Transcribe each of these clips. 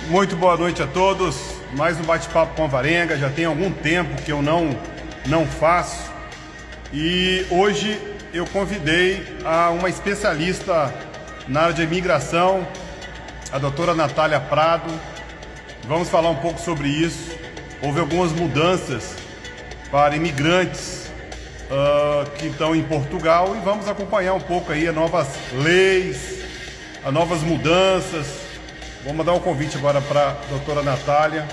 Muito boa noite a todos. Mais um bate-papo com a Varenga. Já tem algum tempo que eu não faço. E hoje eu convidei uma especialista na área de imigração, a doutora Natália Prado. Vamos falar um pouco sobre isso. Houve algumas mudanças para imigrantes que estão em Portugal e vamos acompanhar um pouco aí as novas leis, as novas mudanças. Vou mandar um convite agora para a doutora Natália.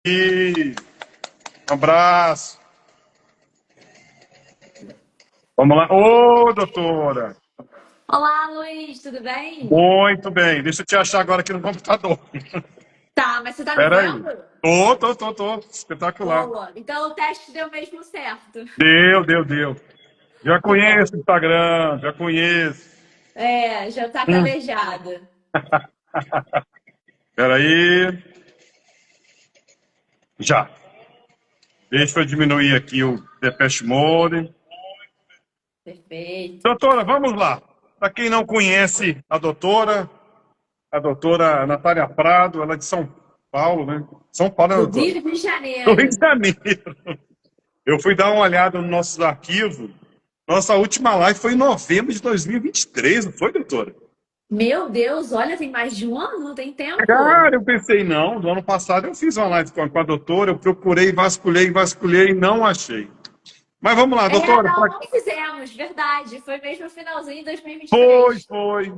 E um abraço. Vamos lá. Ô, doutora. Olá, Luiz, tudo bem? Muito bem. Deixa eu te achar agora aqui no computador. Tá, mas você tá me Espera aí. vendo? Tô. Espetacular. Boa. Então o teste deu mesmo certo. Deu. Já Que bom. conheço o Instagram, já conheço. É, já tá Hum. calejada. Espera aí. Já. Deixa eu diminuir aqui o Depeche Mode. Perfeito. Doutora, vamos lá. Para quem não conhece a doutora Natália Prado, ela é de São Paulo, né? São Paulo, né, Do doutora? Rio de Do Rio de Janeiro. Janeiro. Eu fui dar uma olhada nos nossos arquivos. Nossa última live foi em novembro de 2023, não foi, doutora? Meu Deus, olha, tem mais de um ano, não tem tempo? Cara, eu pensei, não, no ano passado eu fiz uma live com a doutora, eu procurei, vasculhei, não achei. Mas vamos lá, É, doutora. não fizemos, verdade. Foi mesmo no finalzinho de Foi, 2023. foi.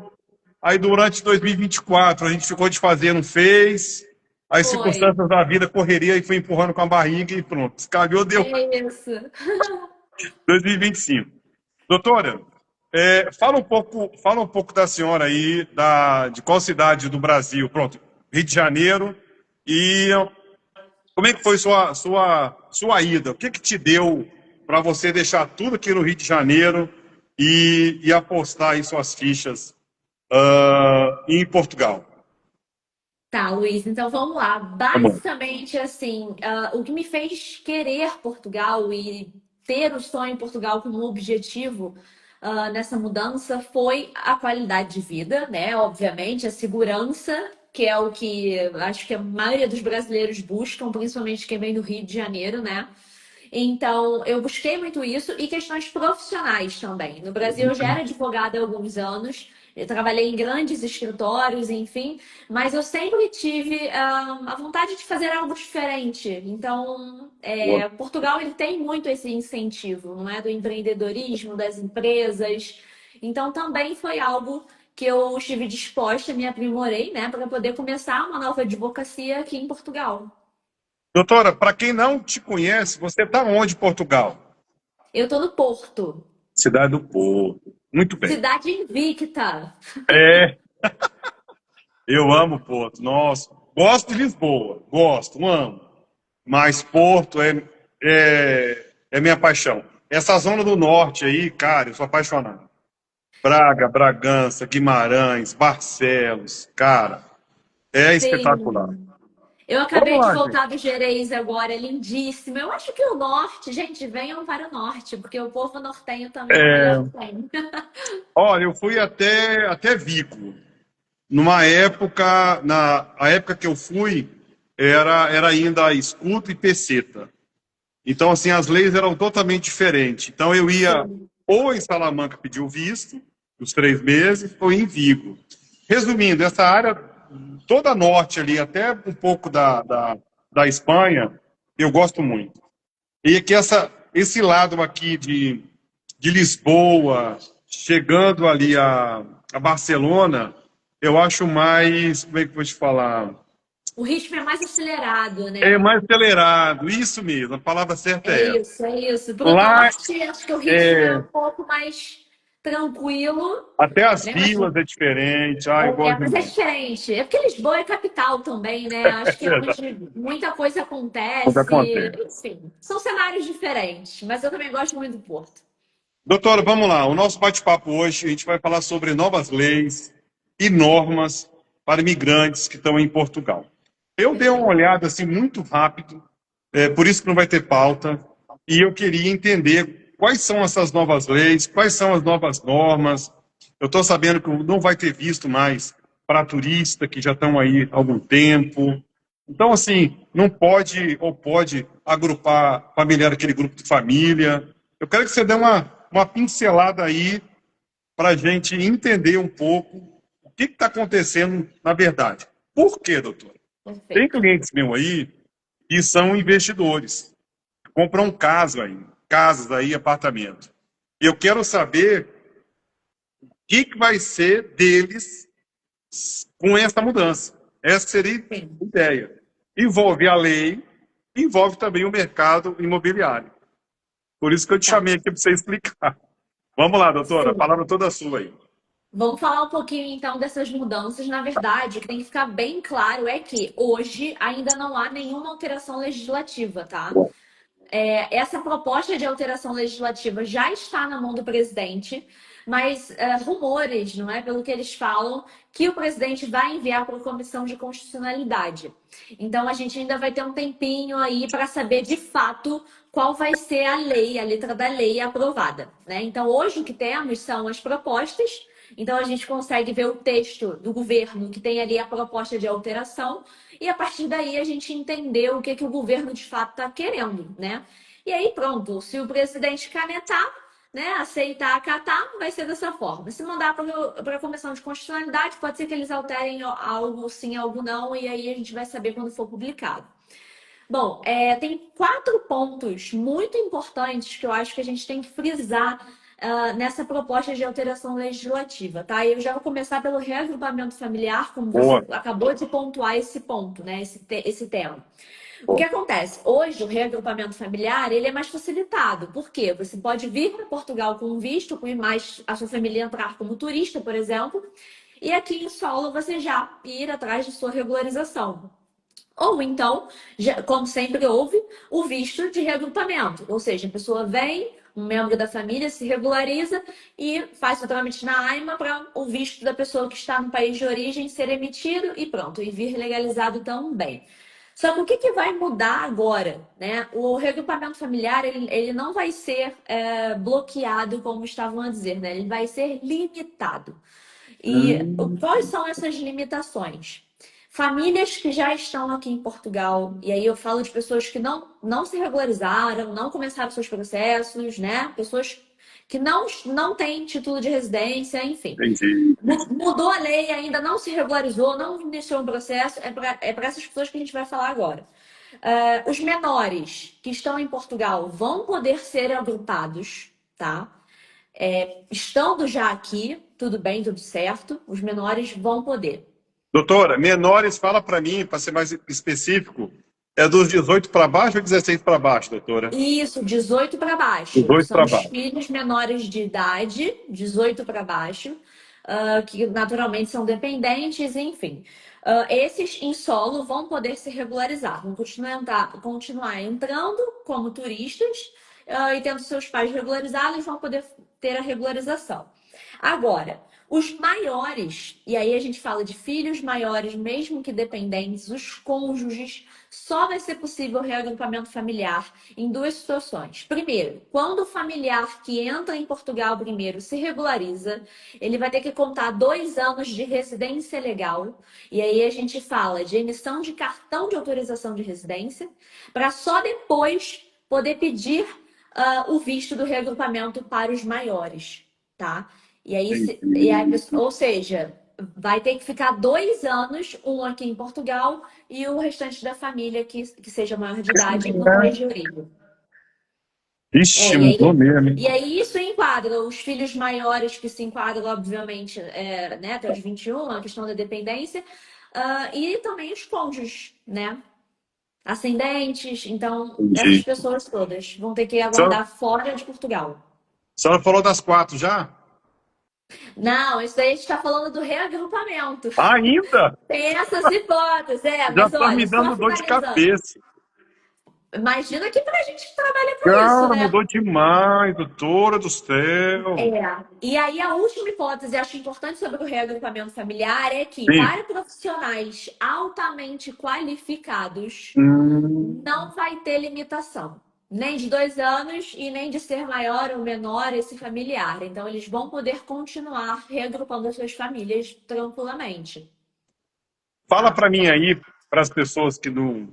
Aí durante 2024 a gente ficou de fazer, não fez. As Foi. circunstâncias da vida, correria e foi empurrando com a barriga e pronto. Escalhou, deu É isso. 2025. Doutora, fala um pouco da senhora aí, de qual cidade do Brasil? Pronto, Rio de Janeiro. E como é que foi sua ida? O que te deu para você deixar tudo aqui no Rio de Janeiro e apostar em suas fichas em Portugal? Tá, Luiz, então vamos lá. Tá bom. Basicamente, assim, o que me fez querer Portugal e ter o sonho em Portugal como objetivo, nessa mudança foi a qualidade de vida, né? Obviamente, a segurança, que é o que acho que a maioria dos brasileiros buscam, principalmente quem vem do Rio de Janeiro, né? Então, eu busquei muito isso e questões profissionais também. No Brasil, eu já era advogada há alguns anos, eu trabalhei em grandes escritórios, enfim, mas eu sempre tive a vontade de fazer algo diferente. Então, Boa. Portugal ele tem muito esse incentivo, não é? Do empreendedorismo, das empresas. Então, também foi algo que eu estive disposta, me aprimorei, né, para poder começar uma nova advocacia aqui em Portugal. Doutora, para quem não te conhece, você está onde, em Portugal? Eu estou no Porto. Cidade do Porto. Muito bem. Cidade invicta. É, eu amo Porto. Nossa, gosto de Lisboa, gosto, amo. Mas Porto é minha paixão. Essa zona do norte aí, cara, eu sou apaixonado. Braga, Bragança, Guimarães, Barcelos, cara, é espetacular. Sim. Eu Vamos acabei de lá, gente. voltar do Gerês agora, é lindíssimo. Eu acho que o norte, gente, venham para o norte, porque o povo nortenho também é o melhor É, que tem. olha, eu fui até Vigo. Numa época, a época que eu fui, era ainda escuta e peceta. Então, assim, as leis eram totalmente diferentes. Então, eu ia Sim. ou em Salamanca pedir o visto, os 3 meses, ou em Vigo. Resumindo, essa área toda norte ali, até um pouco da Espanha, eu gosto muito. E que esse lado aqui de Lisboa, chegando ali a Barcelona, eu acho mais, como é que eu vou te falar? O ritmo é mais acelerado, É né? mais acelerado, isso mesmo, a palavra certa É é essa. isso, é isso. Para o Lá, norte, acho que o ritmo é é, um pouco mais tranquilo, até as né? Mas vilas é diferente, eu é, gosto mas é demais. diferente. É porque Lisboa é capital também, né? Acho que É é verdade, onde muita coisa o que acontece. acontece. Enfim, são cenários diferentes, mas eu também gosto muito do Porto. Doutora, vamos lá. O nosso bate-papo hoje, a gente vai falar sobre novas leis e normas para imigrantes que estão em Portugal. Eu dei uma Perfeito. olhada assim muito rápido, por isso que não vai ter pauta, e eu queria entender quais são essas novas leis, quais são as novas normas. Eu estou sabendo que não vai ter visto mais para turista que já estão aí há algum tempo. Então, assim, não pode ou pode agrupar familiar aquele grupo de família. Eu quero que você dê uma pincelada aí para a gente entender um pouco o que está acontecendo na verdade. Por quê, doutor? Tem Perfeito. clientes meus aí que são investidores, compram casas aí, apartamentos. Eu quero saber o que vai ser deles com essa mudança. Essa seria Sim. a ideia. Envolve a lei, envolve também o mercado imobiliário. Por isso que eu te Tá. chamei aqui para você explicar. Vamos lá, doutora, a Sim. palavra toda sua aí. Vamos falar um pouquinho então dessas mudanças. Na verdade, o que tem que ficar bem claro é que hoje ainda não há nenhuma alteração legislativa, tá? Essa proposta de alteração legislativa já está na mão do presidente, mas rumores, não é? Pelo que eles falam, que o presidente vai enviar para a Comissão de Constitucionalidade. Então, a gente ainda vai ter um tempinho aí para saber de fato qual vai ser a lei, a letra da lei aprovada, né? Então, hoje o que temos são as propostas. Então, a gente consegue ver o texto do governo que tem ali a proposta de alteração e a partir daí a gente entendeu o que o governo de fato está querendo, né? E aí pronto, se o presidente canetar, né, aceitar, acatar, vai ser dessa forma. Se mandar para a Comissão de Constitucionalidade, pode ser que eles alterem algo sim, algo não, e aí a gente vai saber quando for publicado. Bom, tem 4 pontos muito importantes que eu acho que a gente tem que frisar nessa proposta de alteração legislativa, tá? Eu já vou começar pelo reagrupamento familiar, como você Boa, acabou de pontuar esse ponto, né? Esse tema. O que boa. acontece? Hoje, o reagrupamento familiar, ele é mais facilitado. Por quê? Você pode vir para Portugal com um visto, com mais a sua família entrar como turista, por exemplo, e aqui em solo você já ir atrás de sua regularização. Ou então, como sempre houve, o visto de reagrupamento. Ou seja, a pessoa vem, um membro da família se regulariza e faz o trâmite na AIMA para o visto da pessoa que está no país de origem ser emitido e pronto, e vir legalizado também. Só que o que vai mudar agora, né? O reagrupamento familiar ele não vai ser bloqueado, como estavam a dizer, né? Ele vai ser limitado. E quais são essas limitações? Famílias que já estão aqui em Portugal, e aí eu falo de pessoas que não se regularizaram, não começaram seus processos, né? Pessoas que não têm título de residência, enfim. Entendi. Mudou a lei, ainda não se regularizou, não iniciou um processo, é para essas pessoas que a gente vai falar agora. Os menores que estão em Portugal vão poder ser agrupados, tá? Estando já aqui, tudo bem, tudo certo, os menores vão poder. Doutora, menores, fala para mim, para ser mais específico, é dos 18 para baixo ou 16 para baixo, doutora? Isso, 18 para baixo. 18 São para os baixo. filhos menores de idade, 18 para baixo, que naturalmente são dependentes, enfim. Esses em solo vão poder se regularizar, vão continuar entrando como turistas, e tendo seus pais regularizados, vão poder ter a regularização. Agora, os maiores, e aí a gente fala de filhos maiores, mesmo que dependentes, os cônjuges, só vai ser possível o reagrupamento familiar em 2 situações. Primeiro, quando o familiar que entra em Portugal primeiro se regulariza, ele vai ter que contar 2 anos de residência legal. E aí a gente fala de emissão de cartão de autorização de residência, para só depois poder pedir o visto do reagrupamento para os maiores, tá? E aí, Entendi. ou seja, vai ter que ficar 2 anos, um aqui em Portugal e o restante da família que seja maior de idade no país de origem. Ixi, E mudou aí, mesmo, hein? e aí isso enquadra os filhos maiores que se enquadram, obviamente, né, até os 21, a questão da dependência, e também os cônjuges, né? Ascendentes, então essas Entendi. pessoas todas vão ter que A aguardar fora de Portugal. senhora falou das 4 já? Não, isso daí a gente está falando do reagrupamento. Ainda? Tem essas hipóteses, Já mas tá me olha, só dando dor de finalizando. cabeça. Imagina que pra gente que trabalha com isso, Cara, né? mudou demais, doutora do céu. E aí a última hipótese, acho importante sobre o reagrupamento familiar, é que Sim. para profissionais altamente qualificados, Hum, não vai ter limitação. Nem de 2 anos e nem de ser maior ou menor esse familiar. Então, eles vão poder continuar reagrupando as suas famílias tranquilamente. Fala Tá. para mim aí, para as pessoas que não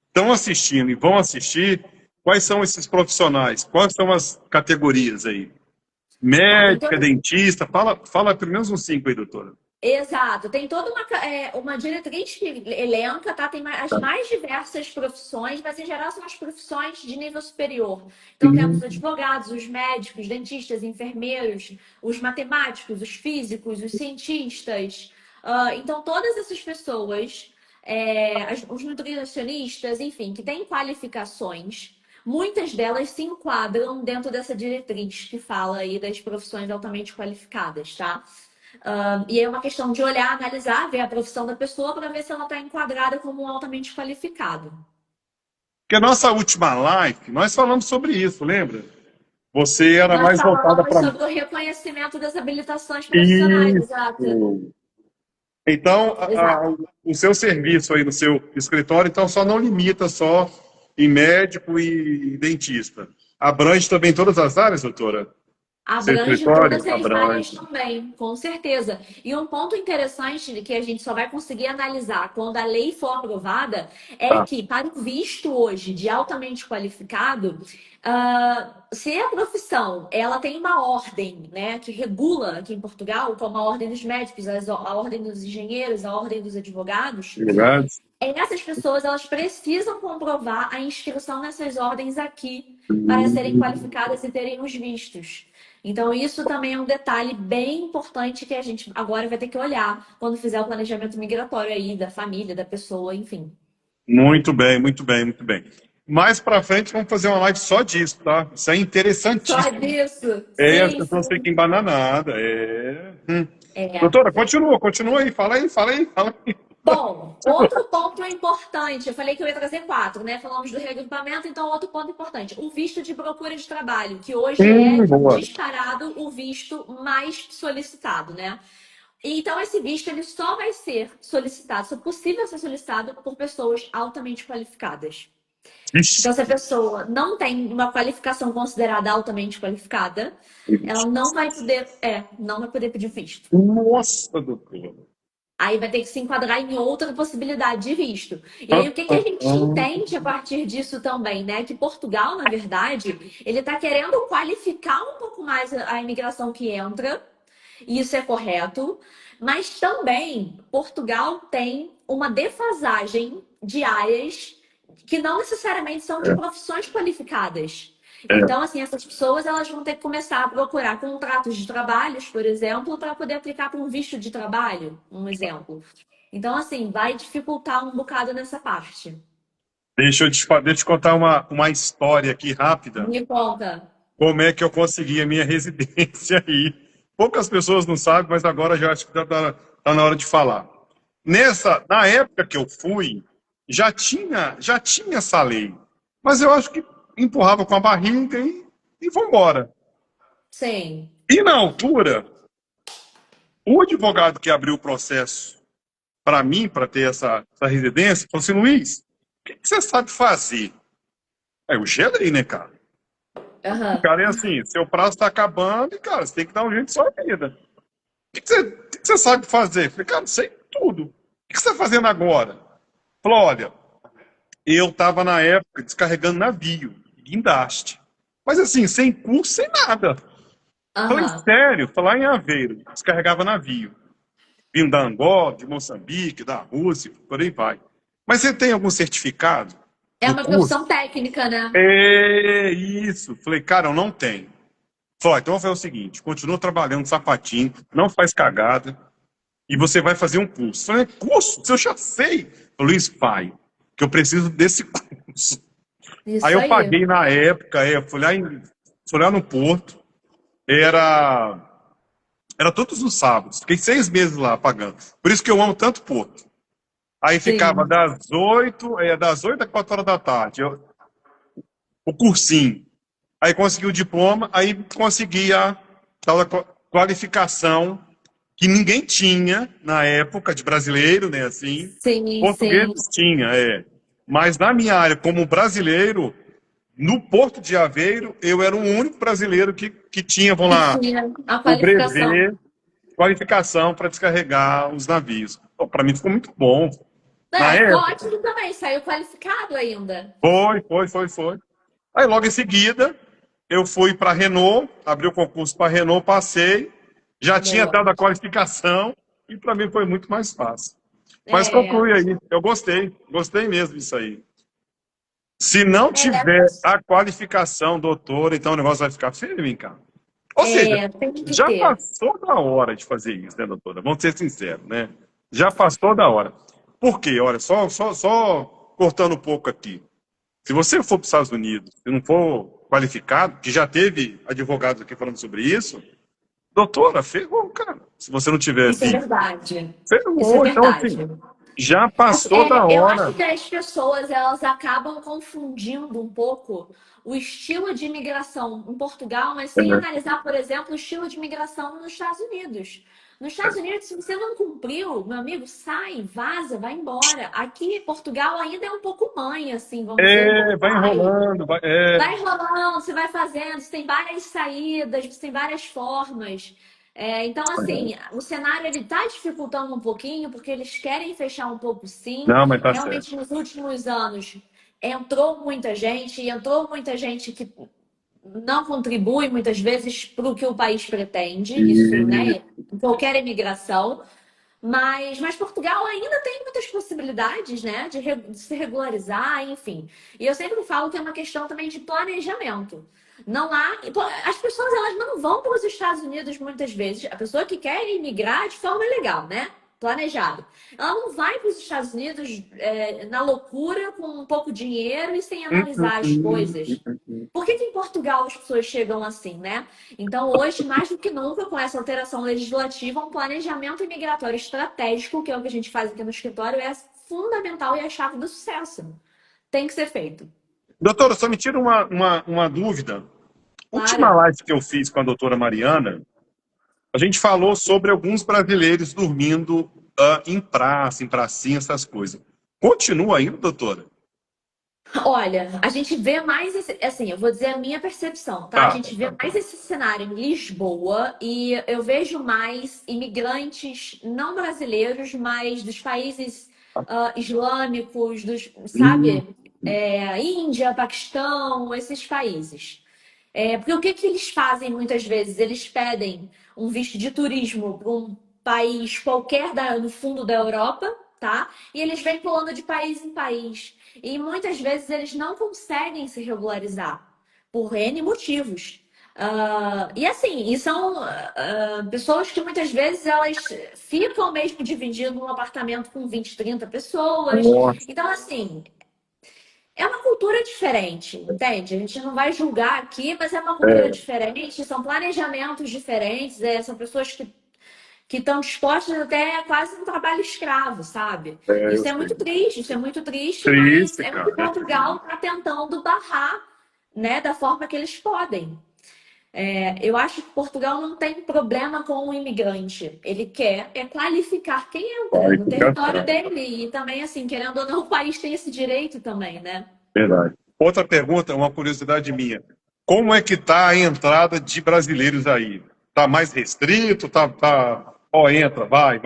estão assistindo e vão assistir, quais são esses profissionais? Quais são as categorias aí? Tá, tem Médica, toda dentista, fala pelo menos uns cinco aí, doutora. Exato, tem toda uma diretriz que elenca, tá? Tem as mais diversas profissões, mas em geral são as profissões de nível superior. Então temos os Hum. advogados, os médicos, dentistas, enfermeiros, os matemáticos, os físicos, os cientistas. Então todas essas pessoas, os nutricionistas, enfim, que têm qualificações, muitas delas se enquadram dentro dessa diretriz que fala aí das profissões altamente qualificadas, tá? E é uma questão de olhar, analisar, ver a profissão da pessoa para ver se ela está enquadrada como um altamente qualificado. Porque a nossa última live, nós falamos sobre isso, lembra? Você era Nós mais voltada falamos para sobre o reconhecimento das habilitações profissionais, exato. isso. Então, Exato. o seu serviço aí no seu escritório, então, só não limita só em médico e dentista. Abrange também todas as áreas, doutora? Seu Abrange escritório? todas as Abrange. áreas também, com certeza. E um ponto interessante que a gente só vai conseguir analisar quando a lei for aprovada é Tá. que, para o visto hoje de altamente qualificado, se a profissão ela tem uma ordem, né, que regula aqui em Portugal, como a ordem dos médicos, a ordem dos engenheiros, a ordem dos advogados, Advogados? essas pessoas elas precisam comprovar a inscrição nessas ordens aqui para serem qualificadas e terem os vistos. Então, isso também é um detalhe bem importante que a gente agora vai ter que olhar quando fizer o planejamento migratório aí da família, da pessoa, enfim. Muito bem, muito bem, muito bem. Mais para frente vamos fazer uma live só disso, tá? Isso é Só interessantíssimo. disso? As Sim, pessoas sim. ficam embananadas. É. Doutora, continua aí, fala aí. Bom, outro ponto importante, eu falei que eu ia trazer quatro, né? Falamos do reagrupamento, então outro ponto importante, o visto de procura de trabalho, que hoje é Boa. disparado o visto mais solicitado, né? Então esse visto ele só vai ser solicitado, só é possível ser solicitado por pessoas altamente qualificadas. Ixi, Então se a pessoa não tem uma qualificação considerada altamente qualificada, ela não vai poder pedir visto. nossa, doutora. Aí vai ter que se enquadrar em outra possibilidade de visto. E aí, o que que a gente entende a partir disso também, né? Que Portugal, na verdade, ele está querendo qualificar um pouco mais a imigração que entra, e isso é correto, mas também Portugal tem uma defasagem de áreas que não necessariamente são de profissões qualificadas. É. Então, assim, essas pessoas elas vão ter que começar a procurar contratos de trabalhos, por exemplo, para poder aplicar para um visto de trabalho, um exemplo. Então, assim, vai dificultar um bocado nessa parte. Deixa eu te contar uma história aqui rápida. Me conta. Como é que eu consegui a minha residência aí? Poucas pessoas não sabem, mas agora já acho que tá na hora de falar. Na época que eu fui, já tinha essa lei. Mas eu acho que empurrava com a barriga e vamos embora. Sim. E na altura, o advogado que abriu o processo para mim, para ter essa residência, falou assim: Luiz, o que você sabe fazer? Aí eu gelei, né, cara? O Aham. cara é assim: seu prazo está acabando e, cara, você tem que dar um jeito de sua vida. O que você sabe fazer? Eu falei: cara, sei tudo. O que você está fazendo agora? Falou: olha, eu estava na época descarregando navio, guindaste. Mas assim, sem curso, sem nada. Falei: Aham. sério, falar em Aveiro, descarregava navio. Vindo da Angola, de Moçambique, da Rússia, por aí vai. Mas você tem algum certificado É do uma curso? profissão técnica, né? É isso. Falei: cara, eu não tenho. Falei: então vamos fazer o seguinte: continua trabalhando sapatinho, não faz cagada, e você vai fazer um curso. Falei: curso? Eu já sei. Falei: Luiz, pai, que eu preciso desse curso. Aí Isso eu aí. paguei na época, fui lá no Porto, era, era todos os sábados, fiquei 6 meses lá pagando. Por isso que eu amo tanto Porto. Aí ficava Sim. das 8 às 4 horas da tarde, o cursinho. Aí consegui o diploma, aí consegui a tal da qualificação que ninguém tinha na época de brasileiro, né? Assim, Sim, sim. portugueses tinha, é. Mas na minha área, como brasileiro, no Porto de Aveiro, eu era o único brasileiro que tinha, vamos Que lá, tinha a o qualificação. brevet, qualificação para descarregar os navios. Para mim ficou muito bom. Na É, ficou época, ótimo também, saiu qualificado ainda. foi. Aí logo em seguida, eu fui para a Renault, abri o concurso para a Renault, passei, já tinha Boa. dado a qualificação e para mim foi muito mais fácil. Mas É, conclui aí, eu gostei mesmo disso aí. Se não tiver é, a qualificação, doutor, então o negócio vai ficar feio, hein, cara? Ou seja, tem que já ter. passou da hora de fazer isso, né, doutora? Vamos ser sinceros, né? Já passou da hora. Por quê? Olha, só cortando um pouco aqui. Se você for para os Estados Unidos e não for qualificado, que já teve advogados aqui falando sobre isso, doutora, ferrou, cara. Se você não tiver Isso é visto, verdade. Isso é ferrou. Então, verdade. assim, já passou da Eu acho hora. que as pessoas elas acabam confundindo um pouco o estilo de imigração em Portugal, mas sem analisar, por exemplo, o estilo de imigração nos Estados Unidos. Nos Estados Unidos, se você não cumpriu, meu amigo, sai, vaza, vai embora. Aqui, Portugal ainda é um pouco mãe, assim, vamos dizer, um pouco Vai pai. enrolando, Vai rolando, você vai fazendo, você tem várias saídas, você tem várias formas. Então, assim, o cenário ele está dificultando um pouquinho, porque eles querem fechar um pouco, sim. Não, mas tá certo. Realmente, nos últimos anos, entrou muita gente que não contribui muitas vezes para o que o país pretende, isso, E... né? Em qualquer imigração. Mas Portugal ainda tem muitas possibilidades, né, de se regularizar, enfim. E eu sempre falo que é uma questão também de planejamento. Não há. As pessoas elas não vão para os Estados Unidos muitas vezes. A pessoa que quer imigrar de forma legal, né? Planejado. Ela não vai para os Estados Unidos na loucura, com um pouco de dinheiro e sem analisar as coisas. Por que em Portugal as pessoas chegam assim, né? Então, hoje, mais do que nunca, com essa alteração legislativa, um planejamento imigratório estratégico, que é o que a gente faz aqui no escritório, é fundamental e a chave do sucesso. Tem que ser feito. Doutora, só me tira uma dúvida. Última Claro. live que eu fiz com a doutora Mariana, a gente falou sobre alguns brasileiros dormindo em praça, em pracinha, essas coisas. Continua ainda, doutora? Olha, a gente vê mais esse, assim, eu vou dizer a minha percepção, tá? A Tá, gente vê mais esse cenário em Lisboa e eu vejo mais imigrantes não brasileiros, mas dos países islâmicos, Hum, sabe? Índia, Paquistão, esses países. Porque o que que eles fazem muitas vezes? Eles pedem um visto de turismo para um país qualquer no fundo da Europa, tá? E eles vêm pulando de país em país. E muitas vezes eles não conseguem se regularizar por N motivos. E assim, e são pessoas que muitas vezes elas ficam mesmo dividindo um apartamento com 20, 30 pessoas. nossa, Então, assim, é uma cultura diferente, entende? A gente não vai julgar aqui, mas é uma cultura é, diferente, são planejamentos diferentes, são pessoas que estão dispostas até a quase um trabalho escravo, sabe? eu sei. Isso é muito triste, mas Triste, é o que cara. Portugal está tentando barrar, né, da forma que eles podem. Eu acho que Portugal não tem problema com o imigrante. Ele quer qualificar quem entra no território Qualificação, dele. E também, assim, querendo ou não, o país tem esse direito também, né? verdade. Outra pergunta, uma curiosidade minha. Como é que tá a entrada de brasileiros aí? Tá mais restrito? Ó, entra, vai.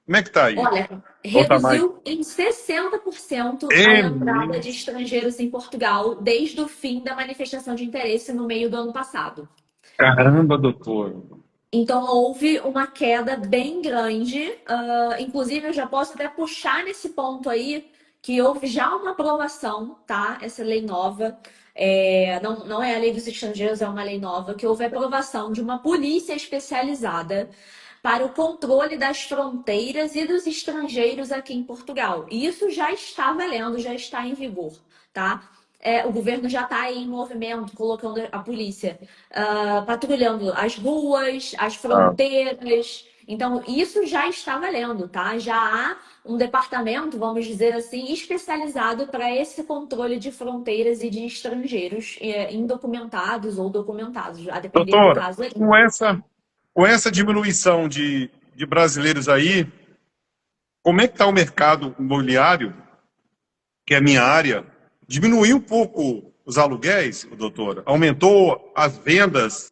Como é que tá aí? Olha, Ou tá mais... reduziu em 60% a É entrada de mesmo? estrangeiros em Portugal desde o fim da manifestação de interesse no meio do ano passado. Caramba, doutor. Então, houve uma queda bem grande. Inclusive, eu já posso até puxar nesse ponto aí que houve já uma aprovação, tá? Essa lei nova. Não é a lei dos estrangeiros, é uma lei nova, que houve a aprovação de uma polícia especializada para o controle das fronteiras e dos estrangeiros aqui em Portugal. E isso já está valendo, já está em vigor, tá? O governo já está em movimento, colocando a polícia patrulhando as ruas, as Ah, fronteiras. Então, isso já está valendo, tá? Já há um departamento, vamos dizer assim, especializado para esse controle de fronteiras e de estrangeiros indocumentados ou documentados, a depender do doutora, caso aí. com essa diminuição de brasileiros aí, como é que está o mercado imobiliário, que é a minha área? Diminuiu um pouco os aluguéis, doutora? Aumentou as vendas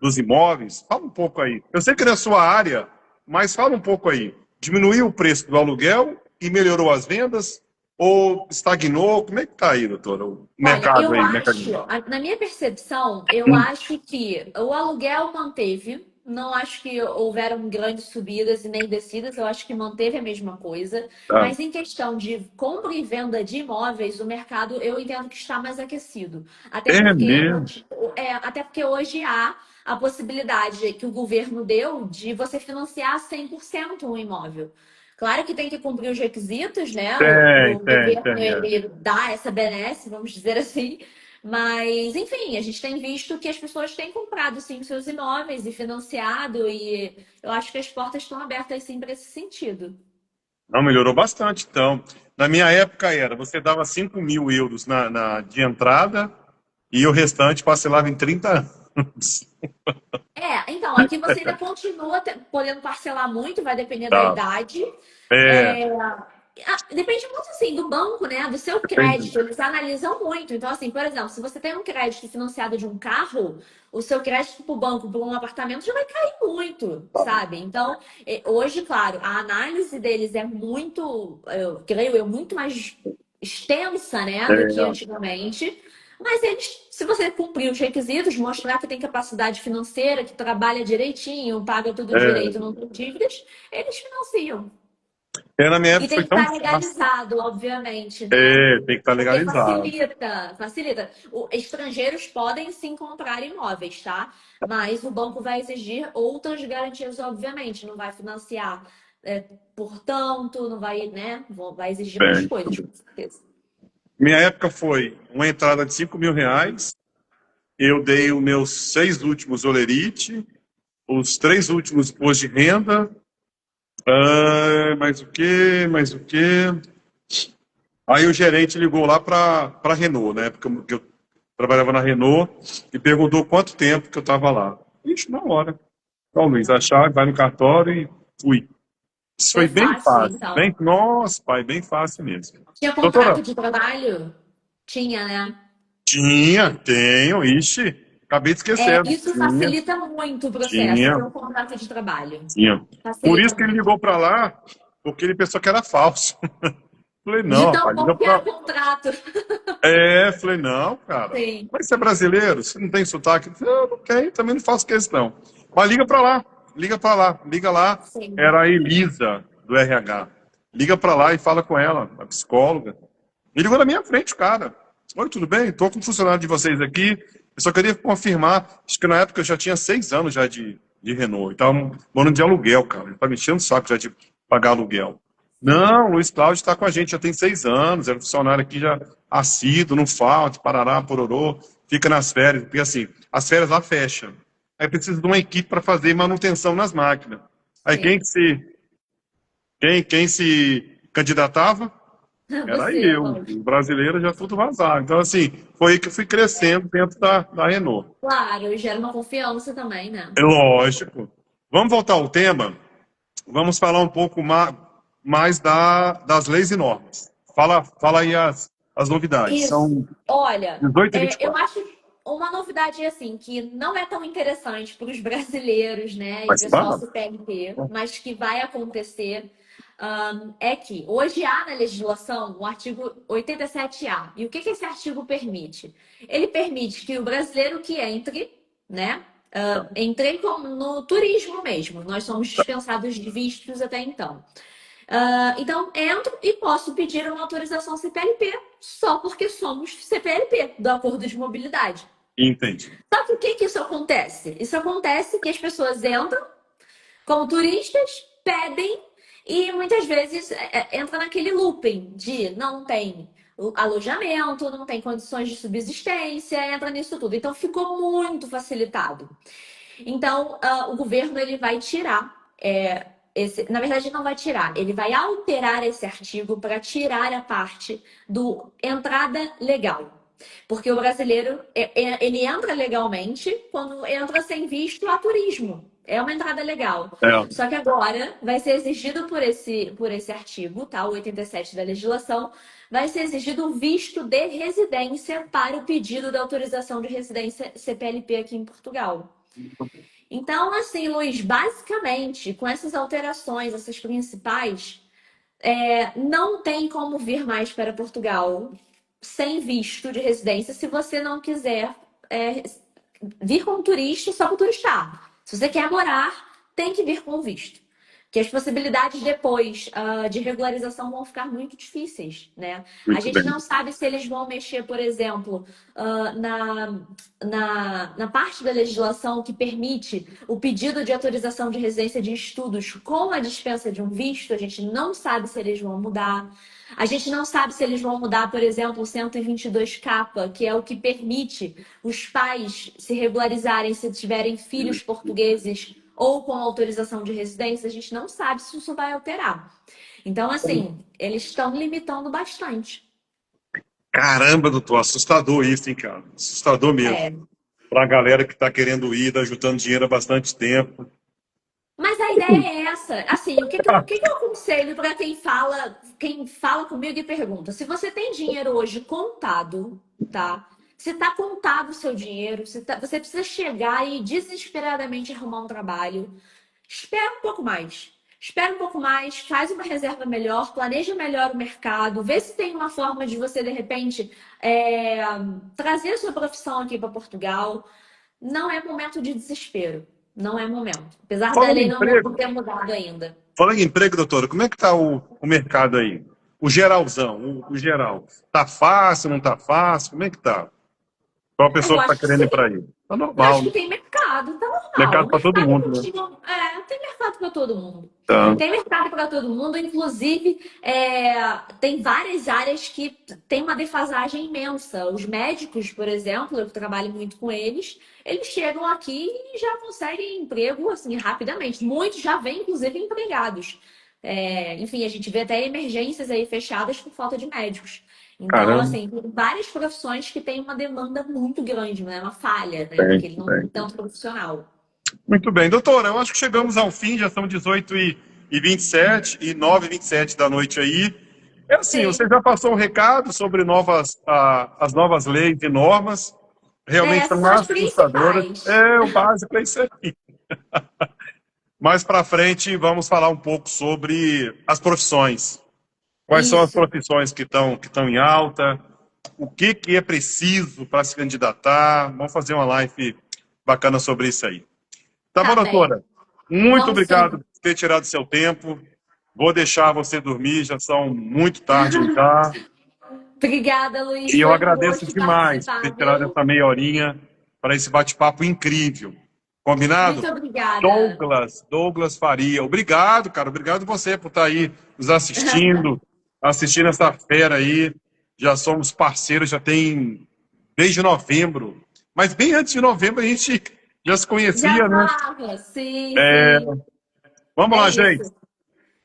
dos imóveis? Fala um pouco aí. Eu sei que não é a sua área, mas fala um pouco aí. Diminuiu o preço do aluguel e melhorou as vendas? Ou estagnou? Como é que está aí, doutora, o Olha, mercado eu aí, mercado acho, imobiliário? na minha percepção, eu acho que o aluguel manteve. Não acho que houveram grandes subidas e nem descidas, eu acho que manteve a mesma coisa. Ah, Mas em questão de compra e venda de imóveis, o mercado eu entendo que está mais aquecido. é mesmo? Até porque hoje há a possibilidade que o governo deu de você financiar 100% um imóvel. Claro que tem que cumprir os requisitos, né, para Tem, o tem, governo tem. É. ele dar essa benesse, vamos dizer assim. Mas, enfim, a gente tem visto que as pessoas têm comprado sim os seus imóveis e financiado, e eu acho que as portas estão abertas sim para esse sentido. Não, melhorou bastante, então. Na minha época era, você dava 5.000 euros de entrada e o restante parcelava em 30 anos. Então, aqui você ainda continua podendo parcelar muito, vai depender da Tá. idade. É, Depende muito, assim, do banco, né? Do seu depende. crédito. Eles analisam muito. Então, assim, por exemplo, se você tem um crédito financiado de um carro, o seu crédito para o banco, para um apartamento, já vai cair muito, sabe? Então, hoje, claro, a análise deles é muito, eu creio eu, muito mais extensa, né, do que É, antigamente. Mas eles, se você cumprir os requisitos, mostrar que tem capacidade financeira, que trabalha direitinho, paga tudo é, direito, não tem dívidas, eles financiam. na minha E época tem foi que tão estar fácil. legalizado, obviamente, né? É, tem que estar Porque legalizado. facilita, facilita. Estrangeiros podem sim comprar imóveis, tá? Mas o banco vai exigir outras garantias, obviamente. Não vai financiar por tanto, não vai, né? Vai exigir mais Bem. coisas, com certeza. Minha época foi uma entrada de 5.000 reais. Eu dei os meus 6 últimos olerite, os 3 últimos imposto de renda. Mais o quê? Mais o quê? Aí o gerente ligou lá para a Renault, né? Porque eu trabalhava na Renault e perguntou quanto tempo que eu estava lá. Ixi, na hora. Então, Luiz, a chave, vai no cartório e fui. Isso Foi foi bem fácil, fácil. então. Bem, nossa, pai, bem fácil mesmo. Tinha Doutora, contrato de trabalho? Tinha, né? tinha, tenho, ixi, acabei de esquecer. Isso Tinha, facilita muito o processo, ter tinha, um contrato de trabalho. tinha. Por Facilita isso que ele muito. ligou para lá, porque ele pensou que era falso. Falei, De não, tão rapaz, liga bom que era pra. o contrato. Falei, não, cara. Sim. Mas você é brasileiro? Você não tem sotaque? Eu não tenho, também não faço questão. Mas liga pra lá, liga pra lá, liga lá. Sim. Era a Elisa, do RH. Liga pra lá e fala com ela, a psicóloga. Ele ligou na minha frente, cara. Oi, tudo bem? Estou com um funcionário de vocês aqui. Eu só queria confirmar. Acho que na época eu já tinha 6 anos já de Renault. E tava morando de aluguel, cara. Ele tá me enchendo o saco já de pagar aluguel. Sim. Não, o Luiz Cláudio está com a gente já tem 6 anos. É um funcionário aqui já assíduo, não falta, parará, pororô. Fica nas férias. Porque assim, as férias lá fecham. Aí precisa de uma equipe para fazer manutenção nas máquinas. Aí Sim. quem se candidatava? Era Você, eu, lógico. o brasileiro já tudo vazado. Então, assim, foi aí que eu fui crescendo dentro da Renault. Claro, gera uma confiança também, né? É lógico. Vamos voltar ao tema? Vamos falar um pouco mais das leis e normas. Fala aí as novidades. Isso. São Olha, 18 e eu 24. acho uma novidade assim que não é tão interessante para os brasileiros, né, e o Mas pessoal fala. CPLP, mas que vai acontecer, é que hoje há na legislação o artigo 87A. E o que esse artigo permite? Ele permite que o brasileiro que entre, né, entre no turismo mesmo. Nós somos dispensados de vistos até então. Então, entro e posso pedir uma autorização CPLP só porque somos CPLP, do Acordo de Mobilidade. Entendi. Só que o que isso acontece? Isso acontece que as pessoas entram como turistas, pedem e muitas vezes entra naquele looping de não tem alojamento, não tem condições de subsistência, entra nisso tudo. Então, ficou muito facilitado. Então, o governo ele vai tirar na verdade, não vai tirar, ele vai alterar esse artigo para tirar a parte do entrada legal. Porque o brasileiro, ele entra legalmente quando entra sem visto a turismo. É uma entrada legal. É, Só que agora vai ser exigido por esse artigo, tá? O 87 da legislação, vai ser exigido o visto de residência para o pedido da autorização de residência CPLP aqui em Portugal. Então, assim, Luiz, basicamente, com essas alterações, essas principais, não tem como vir mais para Portugal sem visto de residência se você não quiser é, vir como turista só para turistar. Se você quer morar, tem que vir com visto. Que as possibilidades depois de regularização vão ficar muito difíceis, né? A Muito gente bem. não sabe se eles vão mexer, por exemplo, na parte da legislação que permite o pedido de autorização de residência de estudos com a dispensa de um visto. A gente não sabe se eles vão mudar. A gente não sabe se eles vão mudar, por exemplo, o 122K, que é o que permite os pais se regularizarem se tiverem filhos portugueses ou com autorização de residência. A gente não sabe se isso vai alterar. Então, assim, eles estão limitando bastante. Caramba, doutor, assustador isso, hein, cara? Assustador mesmo. É. Para a galera que está querendo ir, tá juntando dinheiro há bastante tempo. Mas a ideia é essa. Assim, o que que eu aconselho para quem fala comigo e pergunta? Se você tem dinheiro hoje contado, tá? Se está contado o seu dinheiro, você precisa chegar e desesperadamente arrumar um trabalho, espera um pouco mais. Espera um pouco mais, faz uma reserva melhor, planeja melhor o mercado, vê se tem uma forma de você, de repente, trazer a sua profissão aqui para Portugal. Não é momento de desespero. Não é momento. Apesar da Falando em lei não emprego, ter mudado ainda. falando em emprego, doutora, como é que está o mercado aí? O geralzão, o geral. Tá fácil, não tá fácil? Como é que tá? Qual a Eu pessoa que está acho que querendo ir sim. para aí? Tá Eu acho normal, que né? tem mercado, tá normal. Mercado O para todo mercado mundo, né? continua. Tem mercado para todo mundo. Tá. Tem mercado para todo mundo, inclusive tem várias áreas que tem uma defasagem imensa. Os médicos, por exemplo, eu trabalho muito com eles chegam aqui e já conseguem emprego assim rapidamente. Muitos já vêm, inclusive, empregados. Enfim, a gente vê até emergências aí fechadas por falta de médicos. Então, Caramba, assim, tem várias profissões que têm uma demanda muito grande, né? Uma falha, né? bem, Porque ele não tem bem. tanto profissional. Muito bem, doutora, eu acho que chegamos ao fim, já são 18h27 e 9h27 da noite aí. É assim, você Sim. já passou um recado sobre as novas leis e normas, realmente Essas são são as assustadoras. principais. É, o básico é isso aí. Mais para frente, vamos falar um pouco sobre as profissões. Quais são as Isso. profissões que estão em alta? O que é preciso para se candidatar? Vamos fazer uma live bacana sobre isso aí. Tá bom, Tá bem. doutora? Muito Vamos obrigado sim. por ter tirado seu tempo. Vou deixar você dormir, já são muito tarde já. Obrigada, Luiz. E eu Foi um agradeço gosto demais por participar, ter tirado viu? essa meia horinha para esse bate-papo incrível. Muito Combinado? obrigada. Douglas Faria. Obrigado, cara. Obrigado você por estar aí nos assistindo essa fera aí. Já somos parceiros, já tem desde novembro. Mas bem antes de novembro a gente já se Já conhecia, né? falava. Sim, sim. Vamos É lá, isso. gente.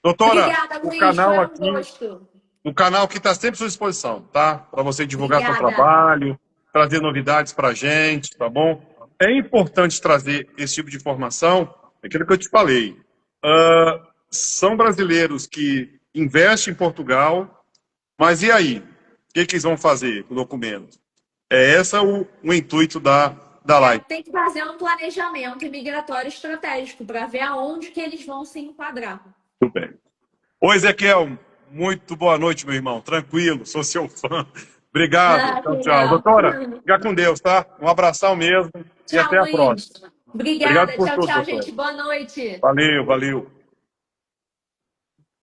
Doutora, Obrigada, o Luiz. Foi canal um aqui, gosto. o canal aqui está sempre à sua disposição, tá? Para você divulgar seu Obrigada. trabalho, trazer novidades para a gente, tá bom? É importante trazer esse tipo de informação, aquilo que eu te falei. São brasileiros que investem em Portugal, mas e aí? O que eles vão fazer com o documento? É esse o intuito da live. Tem que fazer um planejamento imigratório estratégico para ver aonde que eles vão se enquadrar. Tudo bem. Oi, Ezequiel. Muito boa noite, meu irmão. Tranquilo, sou seu fã. Obrigado. Ah, que Tchau, tchau. legal. Doutora, fica com Deus, tá? Um abração mesmo e Tchau, até a Luiz. próxima. Obrigado Obrigada. por Tchau, tudo, tchau, doutor. gente. Boa noite. Valeu, valeu.